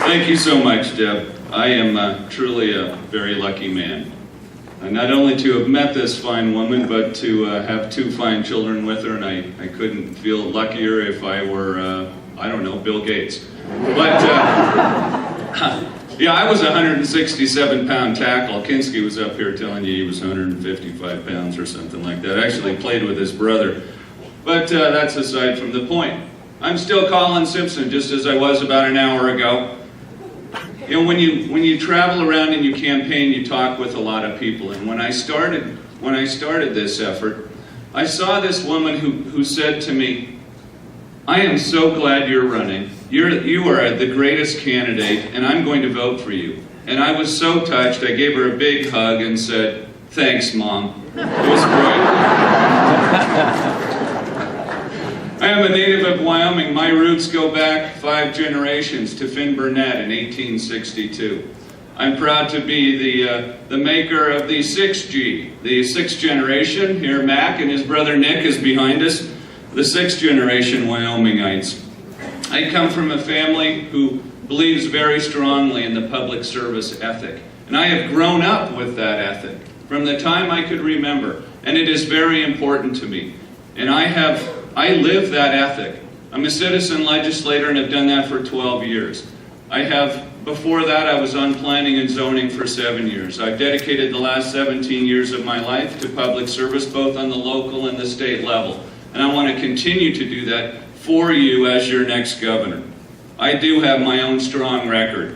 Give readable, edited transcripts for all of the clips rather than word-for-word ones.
Thank you so much, Deb. I am truly a very lucky man. Not only to have met this fine woman, but to have two fine children with her, and I couldn't feel luckier if I were, I don't know, Bill Gates. But, yeah, I was a 167-pound tackle. Kinski was up here telling you he was 155 pounds or something like that. I actually played with his brother. But that's aside from the point. I'm still Colin Simpson, just as I was about an hour ago. You know, when you travel around and you campaign, you talk with a lot of people. And when I started this effort, I saw this woman who said to me, "I am so glad you're running. You are the greatest candidate, and I'm going to vote for you." And I was so touched. I gave her a big hug and said, "Thanks, Mom." It was great. I am a native of Wyoming. My roots go back 5 generations to Finn Burnett in 1862. I'm proud to be the maker of the 6G, the 6th generation. Here Mac and his brother Nick is behind us, the 6th generation Wyomingites. I come from a family who believes very strongly in the public service ethic. And I have grown up with that ethic from the time I could remember. And it is very important to me. And I live that ethic. I'm a citizen legislator and have done that for 12 years. Before that, I was on planning and zoning for 7 years. I've dedicated the last 17 years of my life to public service, both on the local and the state level. And I want to continue to do that for you as your next governor. I do have my own strong record.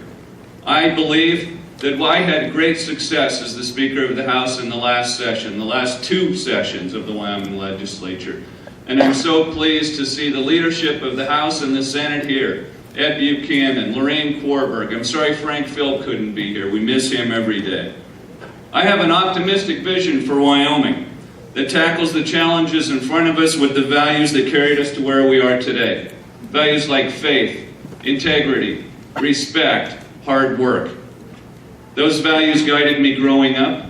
I believe that I had great success as the Speaker of the House in the last session, the last 2 sessions of the Wyoming legislature. And I'm so pleased to see the leadership of the House and the Senate here. Ed Buchanan, Lorraine Korberg. I'm sorry Frank Phil couldn't be here. We miss him every day. I have an optimistic vision for Wyoming that tackles the challenges in front of us with the values that carried us to where we are today. Values like faith, integrity, respect, hard work. Those values guided me growing up.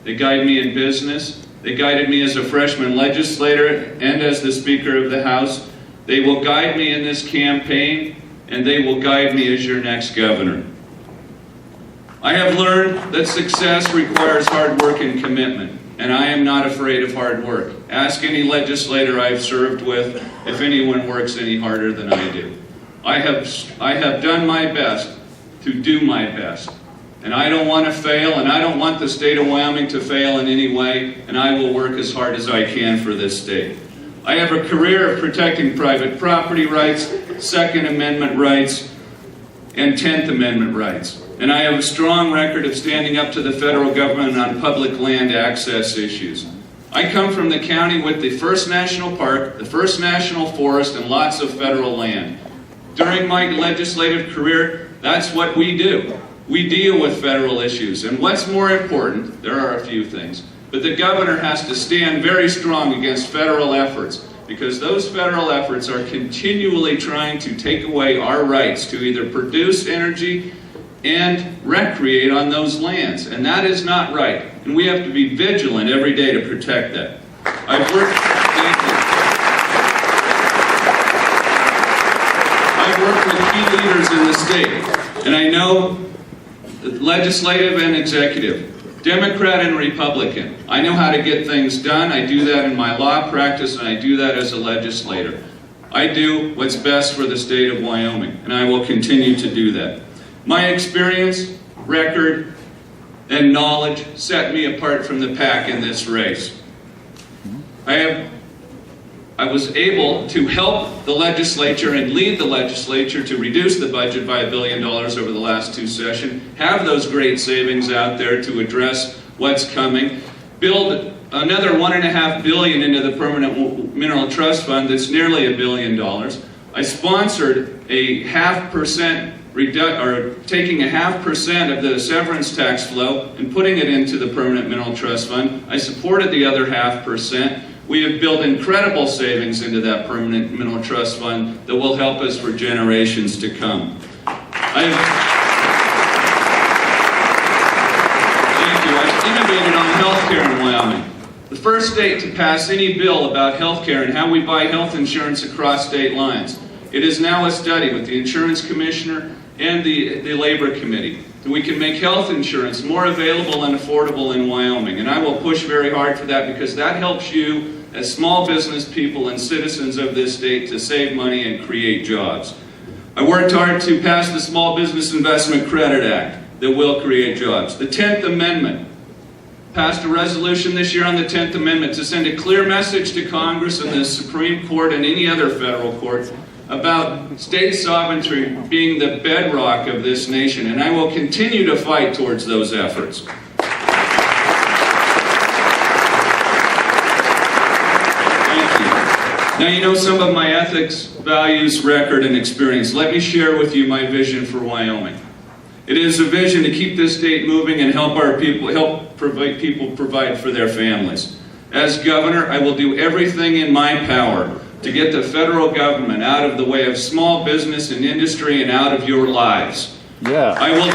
They guide me in business. They guided me as a freshman legislator and as the Speaker of the House. They will guide me in this campaign, and they will guide me as your next governor. I have learned that success requires hard work and commitment, and I am not afraid of hard work. Ask any legislator I've served with if anyone works any harder than I do. I have done my best to do my best. And I don't want to fail, and I don't want the state of Wyoming to fail in any way, and I will work as hard as I can for this state. I have a career of protecting private property rights, Second Amendment rights, and 10th Amendment rights. And I have a strong record of standing up to the federal government on public land access issues. I come from the county with the first national park, the first national forest, and lots of federal land. During my legislative career, that's what we do. We deal with federal issues, and what's more important, there are a few things, but the governor has to stand very strong against federal efforts, because those federal efforts are continually trying to take away our rights to either produce energy and recreate on those lands, and that is not right, and we have to be vigilant every day to protect that. I've worked with key leaders in the state, and I know legislative and executive, Democrat and Republican. I know how to get things done. I do that in my law practice, and I do that as a legislator. I do what's best for the state of Wyoming, and I will continue to do that. My experience, record, and knowledge set me apart from the pack in this race. I was able to help the legislature and lead the legislature to reduce the budget by $1 billion over the last 2 sessions, have those great savings out there to address what's coming, build another $1.5 billion into the Permanent Mineral Trust Fund that's nearly $1 billion. I sponsored a 0.5% taking 0.5% of the severance tax flow and putting it into the Permanent Mineral Trust Fund. I supported the other 0.5%. We have built incredible savings into that Permanent Mineral Trust Fund that will help us for generations to come. I've innovated on health care in Wyoming. The first state to pass any bill about health care and how we buy health insurance across state lines. It is now a study with the insurance commissioner and the Labor Committee. We can make health insurance more available and affordable in Wyoming, and I will push very hard for that because that helps you as small business people and citizens of this state to save money and create jobs. I worked hard to pass the Small Business Investment Credit Act that will create jobs. The 10th Amendment, passed a resolution this year on the 10th Amendment to send a clear message to Congress and the Supreme Court and any other federal court about state sovereignty being the bedrock of this nation, and I will continue to fight towards those efforts. Thank you. Now you know some of my ethics, values, record, and experience. Let me share with you my vision for Wyoming. It is a vision to keep this state moving and help people provide for their families. As governor, I will do everything in my power to get the federal government out of the way of small business and industry and out of your lives. Yeah. I will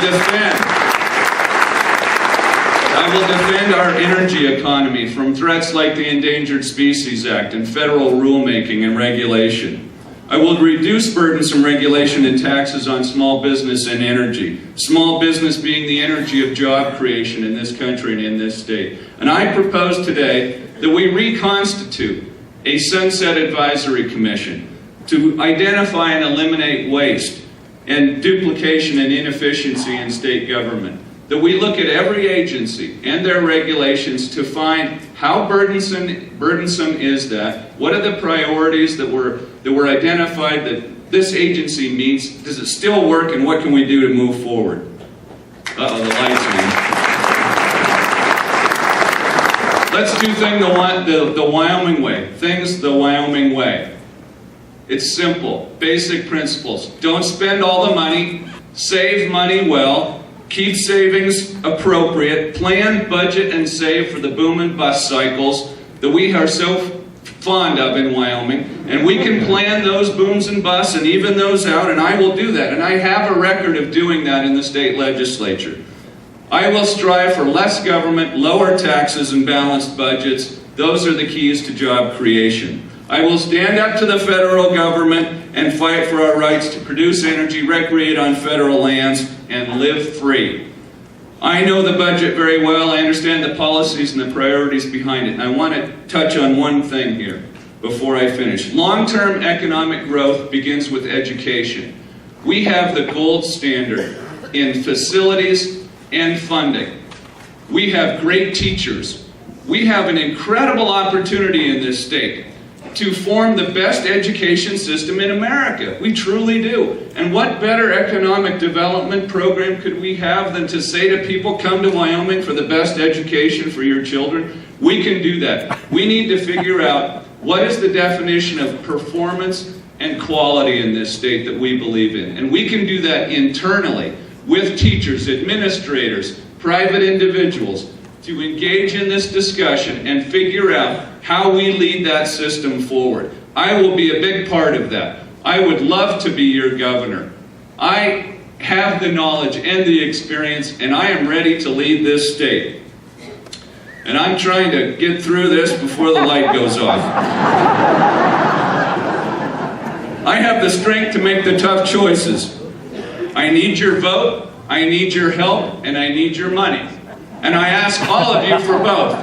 defend our energy economy from threats like the Endangered Species Act and federal rulemaking and regulation. I will reduce burdensome regulation and taxes on small business and energy. Small business being the energy of job creation in this country and in this state. And I propose today that we reconstitute a Sunset Advisory Commission to identify and eliminate waste and duplication and inefficiency in state government. That we look at every agency and their regulations to find how burdensome is that, what are the priorities that were identified that this agency meets, does it still work, and what can we do to move forward? Uh-oh, the lights are on. Let's do the Wyoming way. Things the Wyoming way. It's simple, basic principles. Don't spend all the money, save money well, keep savings appropriate, plan, budget, and save for the boom and bust cycles that we are so fond of in Wyoming. And we can plan those booms and busts and even those out, and I will do that. And I have a record of doing that in the state legislature. I will strive for less government, lower taxes, and balanced budgets. Those are the keys to job creation. I will stand up to the federal government and fight for our rights to produce energy, recreate on federal lands, and live free. I know the budget very well. I understand the policies and the priorities behind it. And I want to touch on one thing here before I finish. Long-term economic growth begins with education. We have the gold standard in facilities and funding. We have great teachers. We have an incredible opportunity in this state to form the best education system in America. We truly do. And what better economic development program could we have than to say to people, come to Wyoming for the best education for your children? We can do that. We need to figure out what is the definition of performance and quality in this state that we believe in. And we can do that internally with teachers, administrators, private individuals, to engage in this discussion and figure out how we lead that system forward. I will be a big part of that. I would love to be your governor. I have the knowledge and the experience, and I am ready to lead this state. And I'm trying to get through this before the light goes off. I have the strength to make the tough choices. I need your vote, I need your help, and I need your money. And I ask all of you for both.